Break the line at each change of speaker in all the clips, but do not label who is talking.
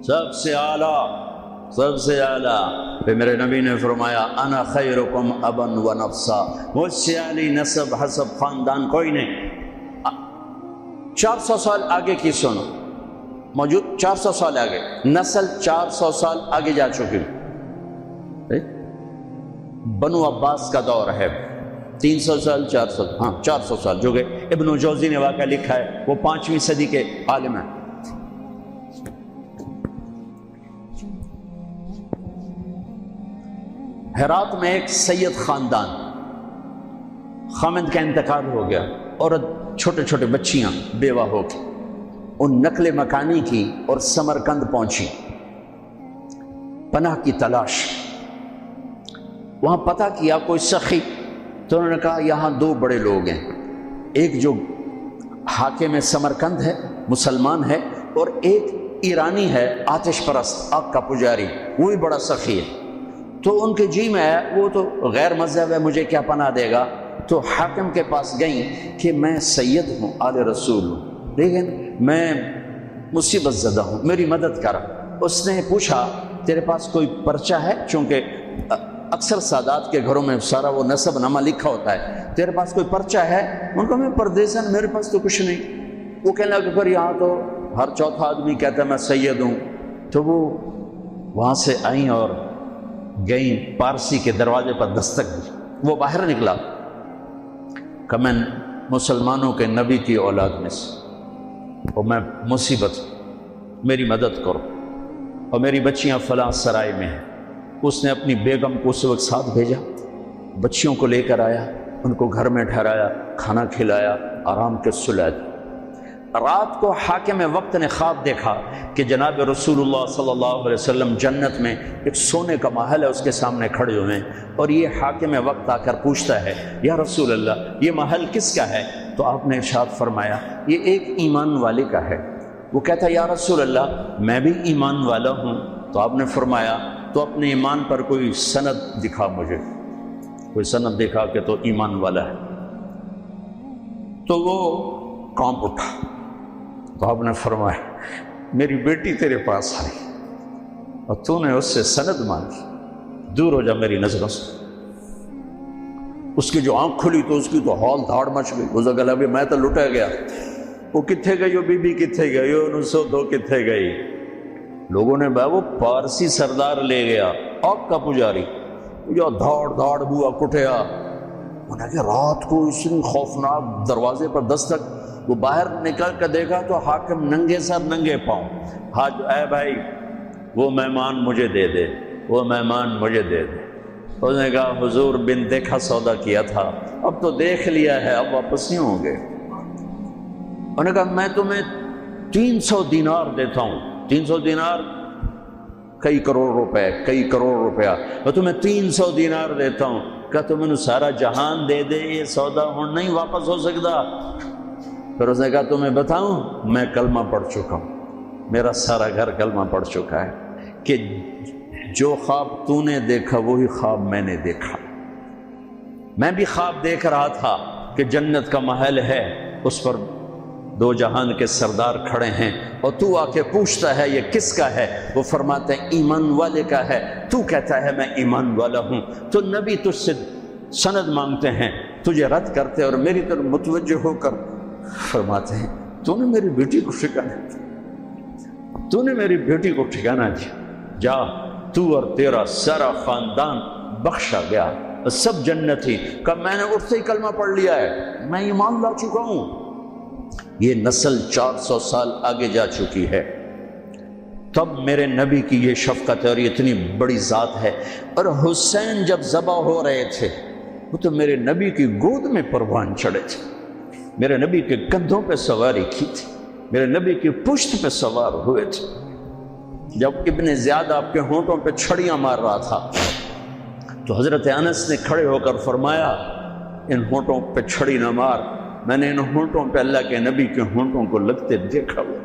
سب سے اعلیٰ، سب سے اعلیٰ۔ پھر میرے نبی نے فرمایا انا خیرکم ابا و نفسا، مجھ سے اعلی نسب حسب خاندان کوئی نہیں۔ 400 سال آگے کی سنو، موجود 400 سال آگے، نسل 400 سال آگے جا چکی۔ بنو عباس کا دور ہے، 300 سال 400، ہاں 400 سال، جو کہ ابن جوزی نے واقعہ لکھا ہے، وہ 5ویں صدی کے عالم ہیں۔ ہرات میں ایک سید خاندان، خامد کا انتقال ہو گیا، عورت چھوٹے چھوٹے بچیاں بیوہ ہو کے ان نقل مکانی کی اور سمرقند پہنچی پناہ کی تلاش۔ وہاں پتہ کیا کوئی سخی، تو انہوں نے کہا یہاں 2 بڑے لوگ ہیں، ایک جو حاکم سمرقند ہے، مسلمان ہے، اور ایک ایرانی ہے، آتش پرست، آگ کا پجاری، وہ بھی بڑا سخی ہے۔ تو ان کے جی میں ہے، وہ تو غیر مذہب ہے، مجھے کیا پناہ دے گا؟ تو حاکم کے پاس گئیں کہ میں سید ہوں، آل رسول ہوں، لیکن میں مصیبت زدہ ہوں، میری مدد کر۔ اس نے پوچھا تیرے پاس کوئی پرچہ ہے؟ چونکہ اکثر سادات کے گھروں میں سارا وہ نسب نامہ لکھا ہوتا ہے، تیرے پاس کوئی پرچہ ہے؟ ان کو میں پردیسن، میرے پاس تو کچھ نہیں۔ وہ کہنے لگا پھر یہاں تو ہر چوتھا آدمی کہتا ہے میں سید ہوں۔ تو وہ وہاں سے آئیں اور گئیں، پارسی کے دروازے پر دستک دی۔ وہ باہر نکلا کہ میں مسلمانوں کے نبی کی اولاد میں سے، اور میں مصیبت، میری مدد کرو، اور میری بچیاں فلاں سرائے میں ہیں۔ اس نے اپنی بیگم کو اس وقت ساتھ بھیجا، بچیوں کو لے کر آیا، ان کو گھر میں ٹھہرایا، کھانا کھلایا، آرام کے سلا دی۔ رات کو حاکم وقت نے خواب دیکھا کہ جناب رسول اللہ صلی اللہ علیہ وسلم جنت میں ایک سونے کا محل ہے، اس کے سامنے کھڑے ہوئے ہیں، اور یہ حاکم وقت آ کر پوچھتا ہے یا رسول اللہ یہ محل کس کا ہے؟ تو آپ نے ارشاد فرمایا یہ ایک ایمان والے کا ہے۔ وہ کہتا ہے یا رسول اللہ میں بھی ایمان والا ہوں۔ تو آپ نے فرمایا تو اپنے ایمان پر کوئی سند دکھا، مجھے کوئی سند دکھا کہ تو ایمان والا ہے۔ تو وہ کانپ اٹھا۔ تو آپ نے فرمایا میری بیٹی تیرے پاس آئی اور تو نے اس سے سند مانگی، دور ہو جا میری نظروں سے۔ اس کی جو آنکھ کھلی تو اس کی تو ہال دھاڑ مچ گئی، اس کا لگا میں تو لٹا گیا، وہ کتنے گئی، وہ بی بی کتنے گئی، وہ 902 کتنے گئی۔ لوگوں نے بھائی وہ پارسی سردار لے گیا، آگ کا پجاری، جو دھاڑ دھاڑ بوا کٹیا۔ انہوں نے کہ رات کو اتنی خوفناک دروازے پر دستک، وہ باہر نکل کر دیکھا تو حاکم ننگے سر ننگے پاؤں، حاج اے بھائی وہ مہمان مجھے دے دے، وہ مہمان مجھے دے دے۔ اس نے کہا حضور بن دیکھا سودا کیا تھا، اب تو دیکھ لیا ہے، اب واپس نہیں ہوں گے۔ انہوں نے کہا میں تمہیں 300 دینار دیتا ہوں، 300 دینار کئی کروڑ روپے، کئی کروڑ روپیہ، اور تمہیں 300 دینار دیتا ہوں۔ کہا تو میں سارا جہان دے دے، یہ سودا ہوں نہیں واپس ہو سکتا۔ پھر اس نے کہا تمہیں بتاؤں میں کلمہ پڑھ چکا ہوں، میرا سارا گھر کلمہ پڑھ چکا ہے، کہ جو خواب تو نے دیکھا وہی خواب میں نے دیکھا۔ میں بھی خواب دیکھ رہا تھا کہ جنت کا محل ہے، اس پر 2 جہان کے سردار کھڑے ہیں، اور تو آ کے پوچھتا ہے یہ کس کا ہے؟ وہ فرماتے ہیں ایمان والے کا ہے۔ تو کہتا ہے میں ایمان والا ہوں، تو نبی تجھ سے سند مانگتے ہیں، تجھے رد کرتے اور میری طرف متوجہ ہو کر فرماتے ہیں تو نے میری بیٹی کو ٹھکانا دیا، تو نے میری بیٹی کو ٹھکانا دیا، جا تو اور تیرا سارا خاندان بخشا گیا، سب جنتی۔ کہ میں نے اٹھتے ہی کلمہ پڑھ لیا ہے، میں ایمان لا چکا ہوں۔ یہ نسل 400 سال آگے جا چکی ہے، تب میرے نبی کی یہ شفقت اور یہ اتنی بڑی ذات ہے۔ اور حسین جب ذبح ہو رہے تھے وہ تو میرے نبی کی گود میں پروان چڑھے تھے، میرے نبی کے کندھوں پہ سواری کی تھی، میرے نبی کی پشت پہ سوار ہوئے تھے۔ جب ابن زیاد آپ کے ہونٹوں پہ چھڑیاں مار رہا تھا تو حضرت انس نے کھڑے ہو کر فرمایا ان ہونٹوں پہ چھڑی نہ مار، میں نے ان ہونٹوں پہ اللہ کے نبی کے ہونٹوں کو لگتے دیکھا ہوا۔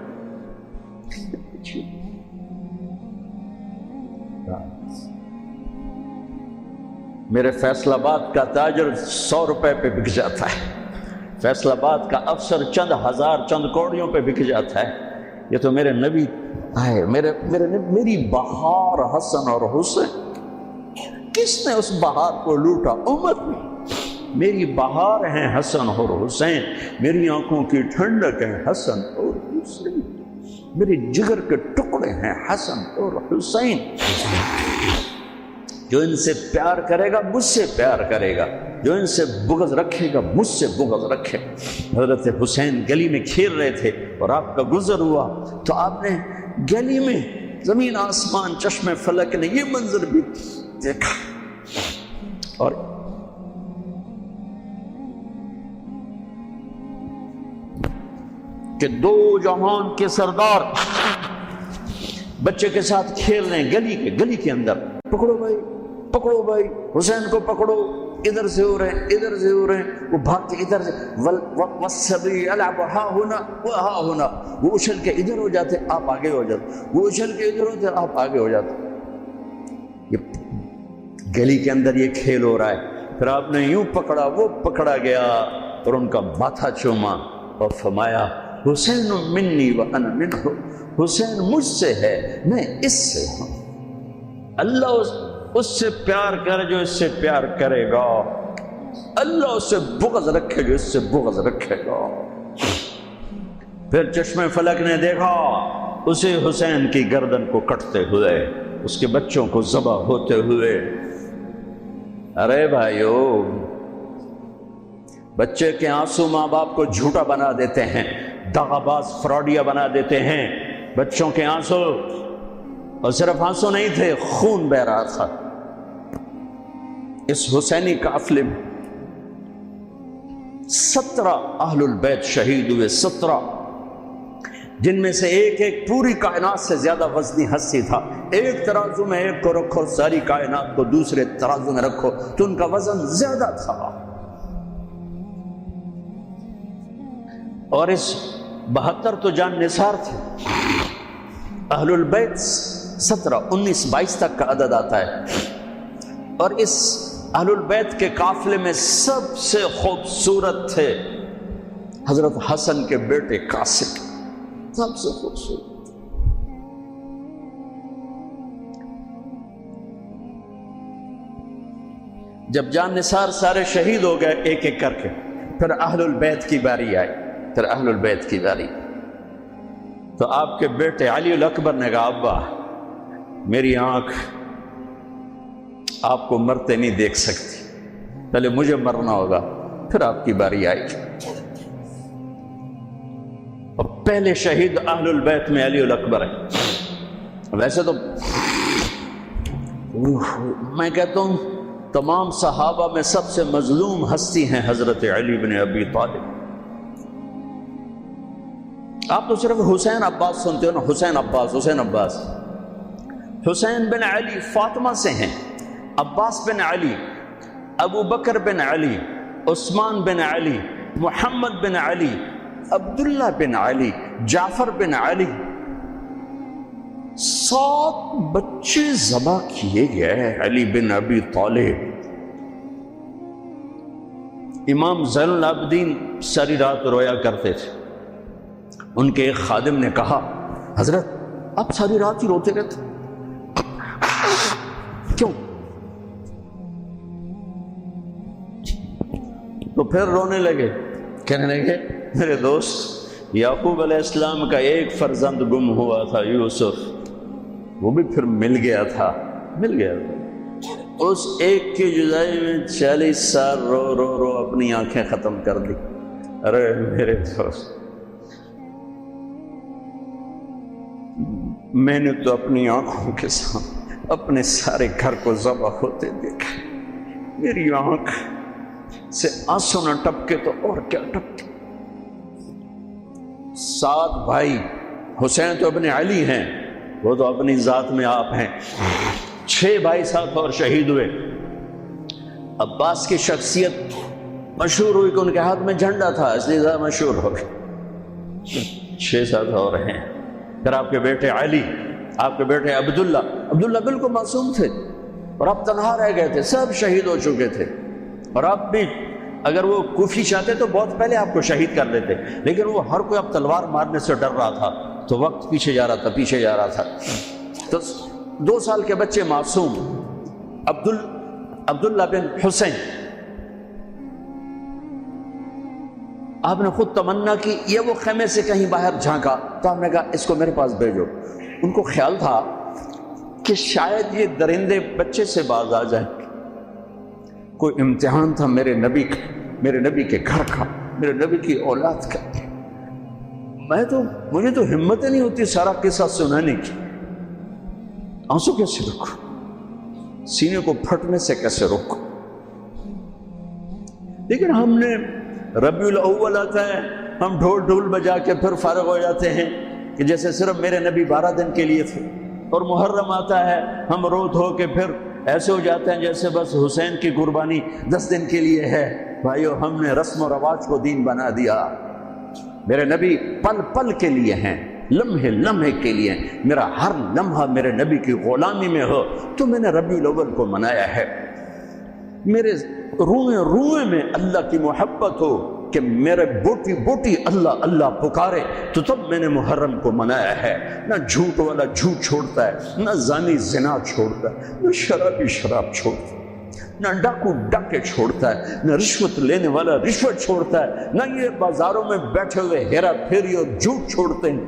میرے فیصل آباد کا تاجر 100 روپے پہ بک جاتا ہے، فیصل آباد کا افسر چند ہزار چند کوڑیوں پہ بک جاتا ہے، یہ تو میرے نبی میری بہار حسن اور حسین، کس نے اس بہار کو لوٹا؟ عمر میری بہار ہیں حسن اور حسین، میری آنکھوں کی ٹھنڈک ہے حسن اور حسین، میرے جگر کے ٹکڑے ہیں حسن اور حسین۔ جو ان سے پیار کرے گا مجھ سے پیار کرے گا، جو ان سے بغض رکھے گا مجھ سے بغض رکھے۔ حضرت حسین گلی میں کھیل رہے تھے اور آپ کا گزر ہوا تو آپ نے گلی میں زمین آسمان چشم فلک نے یہ منظر بھی دیکھا، اور کہ دو جہان کے سردار بچے کے ساتھ کھیل رہے ہیں گلی کے اندر۔ پکڑو بھائی حسین کو پکڑو، ادھر سے ہو رہے ہیں، وہ بھاگ کے ادھر سے، والصبی العب ہا ہونا وہاں ہونا، وہ اچھل کے ادھر ہو جاتے آپ آگے ہو جاتے، وہ اچھل کے ادھر ہوتے آپ آگے ہو جاتے۔ یہ گلی کے اندر یہ کھیل ہو رہا ہے، پھر آپ نے یوں پکڑا، وہ پکڑا گیا اور ان کا ماتھا چوما اور فرمایا حسین منی وانا منہ، حسین مجھ سے ہے میں اس سے ہوں۔ اللہ اس سے پیار کرے جو اس سے پیار کرے گا، اللہ اس سے بغض رکھے جو اس سے بغض رکھے گا۔ پھر چشم فلک نے دیکھا اسے حسین کی گردن کو کٹتے ہوئے، اس کے بچوں کو ذبح ہوتے ہوئے۔ ارے بھائیو، بچے کے آنسو ماں باپ کو جھوٹا بنا دیتے ہیں، دغا باز فراڈیا بنا دیتے ہیں۔ بچوں کے آنسو، اور صرف آنسو نہیں تھے، خون بہ رہا تھا۔ اس حسینی قافلے میں 17 اہل البیت شہید ہوئے، 17، جن میں سے ایک پوری کائنات سے زیادہ وزنی ہستی تھا۔ ایک ترازو میں ایک کو رکھو، ساری کائنات کو دوسرے ترازو میں رکھو تو ان کا وزن زیادہ تھا۔ اور اس 72 تو جان نثار تھے۔ اہل البیت 17، 19، 22 تک کا عدد آتا ہے۔ اور اس اہل البیت کے قافلے میں سب سے خوبصورت تھے حضرت حسن کے بیٹے قاسم، سب سے خوبصورت۔ جب جان نثار سارے شہید ہو گئے ایک ایک کر کے، پھر اہل البیت کی باری آئی، تو آپ کے بیٹے علی الاکبر نے کہا ابا میری آنکھ آپ کو مرتے نہیں دیکھ سکتی، پہلے مجھے مرنا ہوگا پھر آپ کی باری آئی۔ اور پہلے شہید اہل البیت میں علی الاکبر ہے۔ ویسے تو میں کہتا ہوں تمام صحابہ میں سب سے مظلوم ہستی ہیں حضرت علی بن ابی طالب۔ آپ تو صرف حسین عباس سنتے ہو نا، حسین عباس۔ حسین بن علی فاطمہ سے ہیں، عباس بن علی، ابو بکر بن علی، عثمان بن علی، محمد بن علی، عبداللہ بن علی، جعفر بن علی، 7 بچے ذبح کیے گئے علی بن ابی طالب۔ امام زین العابدین ساری رات رویا کرتے تھے۔ ان کے ایک خادم نے کہا حضرت آپ ساری رات ہی روتے رہتے، کیوں؟ تو پھر رونے لگے، کہنے لگے میرے دوست یعقوب علیہ السلام کا ایک فرزند گم ہوا تھا یوسف، وہ بھی پھر مل گیا تھا۔ اس ایک کی جدائی میں 40 سال رو اپنی آنکھیں ختم کر دی۔ ارے میرے دوست، میں نے تو اپنی آنکھوں کے سامنے اپنے سارے گھر کو ذبح ہوتے دیکھا، میری آنکھ سے آنسو نہ ٹپکے تو اور کیا ٹپکے۔ 7 بھائی، حسین تو ابن علی ہیں، وہ تو اپنی ذات میں آپ ہیں، 6 بھائی ساتھ اور شہید ہوئے۔ عباس کی شخصیت مشہور ہوئی کہ ان کے ہاتھ میں جھنڈا تھا، اس لیے زیادہ مشہور ہو گئے۔ 6 ساتھ اور ہیں۔ پھر آپ کے بیٹے علی، آپ کے بیٹے عبداللہ بالکل معصوم تھے اور آپ تنہا رہ گئے تھے، سب شہید ہو چکے تھے، اور آپ بھی اگر وہ کوفی چاہتے تو بہت پہلے آپ کو شہید کر دیتے، لیکن وہ ہر کوئی اب تلوار مارنے سے ڈر رہا تھا تو وقت پیچھے جا رہا تھا. تو 2 سال کے بچے معصوم عبداللہ بن حسین، آپ نے خود تمنا کی، یہ وہ خیمے سے کہیں باہر جھانکا تو آپ نے کہا اس کو میرے پاس بھیجو. ان کو خیال تھا کہ شاید یہ درندے بچے سے باز آ جائیں. کوئی امتحان تھا میرے نبی کا، میرے نبی کے گھر کا، میرے نبی کی اولاد کا. مجھے تو ہمت نہیں ہوتی سارا قصہ سنانے کی. آنسو کیسے روکو، سینے کو پھٹنے سے کیسے روکو. لیکن ہم نے ربیع الاول آتا ہے، ہم ڈھول بجا کے پھر فارغ ہو جاتے ہیں کہ جیسے صرف میرے نبی 12 دن کے لیے تھے. اور محرم آتا ہے، ہم رو دھو کے پھر ایسے ہو جاتے ہیں جیسے بس حسین کی قربانی 10 دن کے لیے ہے. بھائیو، ہم نے رسم و رواج کو دین بنا دیا. میرے نبی پل پل کے لیے ہیں، لمحے لمحے کے لیے ہیں. میرا ہر لمحہ میرے نبی کی غلامی میں ہو تو میں نے ربیع الاول کو منایا ہے. میرے روئے روئے میں اللہ کی محبت ہو کہ میرے بوٹی بوٹی اللہ اللہ پکارے تو تب میں نے محرم کو منایا ہے. نہ جھوٹ والا جھوٹ چھوڑتا ہے، نہ زانی زنا چھوڑتا ہے، نہ شرابی شراب چھوڑتا ہے، نہ ڈاکو ڈاکے چھوڑتا ہے، نہ رشوت لینے والا رشوت چھوڑتا ہے، نہ یہ بازاروں میں بیٹھے ہوئے ہیرا پھیری اور جھوٹ چھوڑتے ہیں.